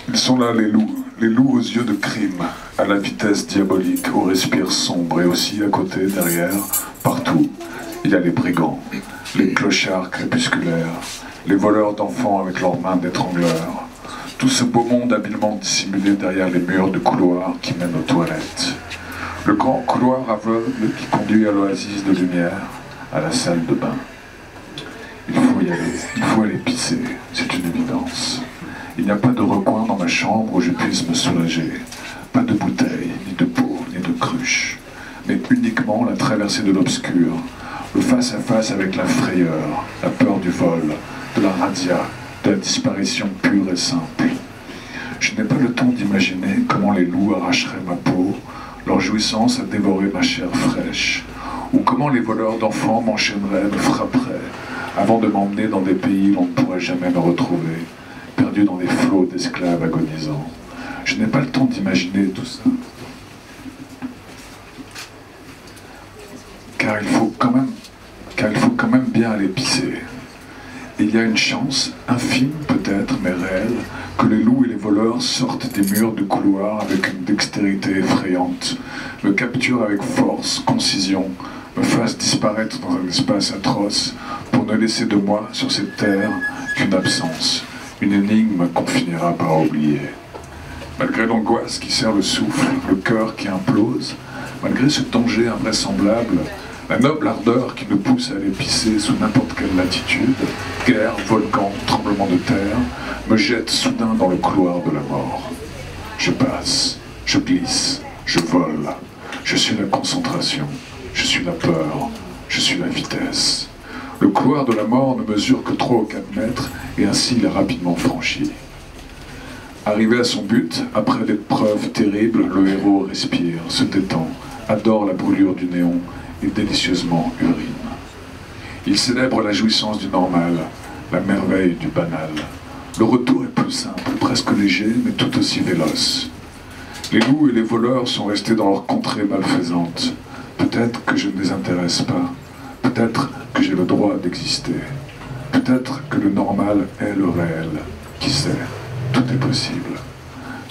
Ils sont là, les loups aux yeux de crime, à la vitesse diabolique, au respire sombre, et aussi à côté, derrière, partout, il y a les brigands, les clochards crépusculaires, les voleurs d'enfants avec leurs mains d'étrangleurs, tout ce beau monde habilement dissimulé derrière les murs de couloirs qui mènent aux toilettes. Le grand couloir aveugle qui conduit à l'oasis de lumière, à la salle de bain. Il faut aller pisser, c'est une évidence. Il n'y a pas de recoin dans ma chambre où je puisse me soulager. Pas de bouteille, ni de pot, ni de cruche. Mais uniquement la traversée de l'obscur, le face-à-face avec la frayeur, la peur du vol, de la radia, de la disparition pure et simple. Je n'ai pas le temps d'imaginer comment les loups arracheraient ma peau, leur jouissance à dévorer ma chair fraîche, ou comment les voleurs d'enfants m'enchaîneraient, me frapperaient, avant de m'emmener dans des pays où on ne pourrait jamais me retrouver, perdu dans des flots d'esclaves agonisants. Je n'ai pas le temps d'imaginer tout ça. Car il faut quand même bien aller pisser. Et il y a une chance, infime peut-être, mais réelle, que les loups et les voleurs sortent des murs du couloir avec une dextérité effrayante, me capturent avec force, concision, me fassent disparaître dans un espace atroce, pour ne laisser de moi sur cette terre qu'une absence. Une énigme qu'on finira par oublier. Malgré l'angoisse qui serre le souffle, le cœur qui implose, malgré ce danger invraisemblable, la noble ardeur qui nous pousse à aller pisser sous n'importe quelle latitude, guerre, volcan, tremblement de terre, me jette soudain dans le couloir de la mort. Je passe, je glisse, je vole, je suis la concentration, je suis la peur, je suis la vitesse. Le couloir de la mort ne mesure que 3 ou 4 mètres, et ainsi il est rapidement franchi. Arrivé à son but, après l'épreuve terrible, le héros respire, se détend, adore la brûlure du néon et délicieusement urine. Il célèbre la jouissance du normal, la merveille du banal. Le retour est plus simple, presque léger, mais tout aussi véloce. Les loups et les voleurs sont restés dans leur contrée malfaisante. Peut-être que je ne les intéresse pas. Peut-être que j'ai le droit d'exister. Peut-être que le normal est le réel. Qui sait, tout est possible.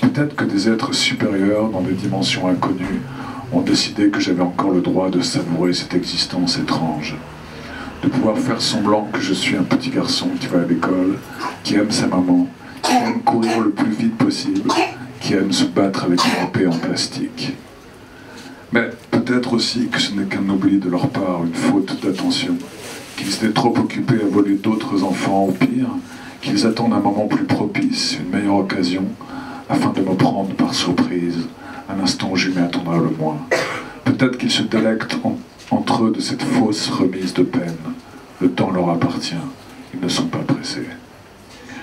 Peut-être que des êtres supérieurs dans des dimensions inconnues ont décidé que j'avais encore le droit de savourer cette existence étrange. De pouvoir faire semblant que je suis un petit garçon qui va à l'école, qui aime sa maman, qui aime courir le plus vite possible, qui aime se battre avec une épée en plastique. Mais peut-être aussi que ce n'est qu'un oubli de leur part, une faute d'attention, qu'ils étaient trop occupés à voler d'autres enfants, ou pire, qu'ils attendent un moment plus propice, une meilleure occasion, afin de me prendre par surprise, un instant où je m'y attendrai le moins. Peut-être qu'ils se délectent entre eux de cette fausse remise de peine. Le temps leur appartient, ils ne sont pas pressés.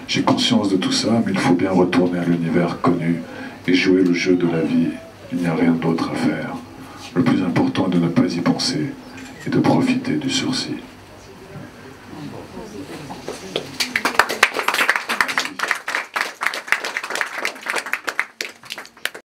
J'ai conscience de tout ça, mais il faut bien retourner à l'univers connu et jouer le jeu de la vie. Il n'y a rien d'autre à faire. Le plus important est de ne pas y penser et de profiter du sursis.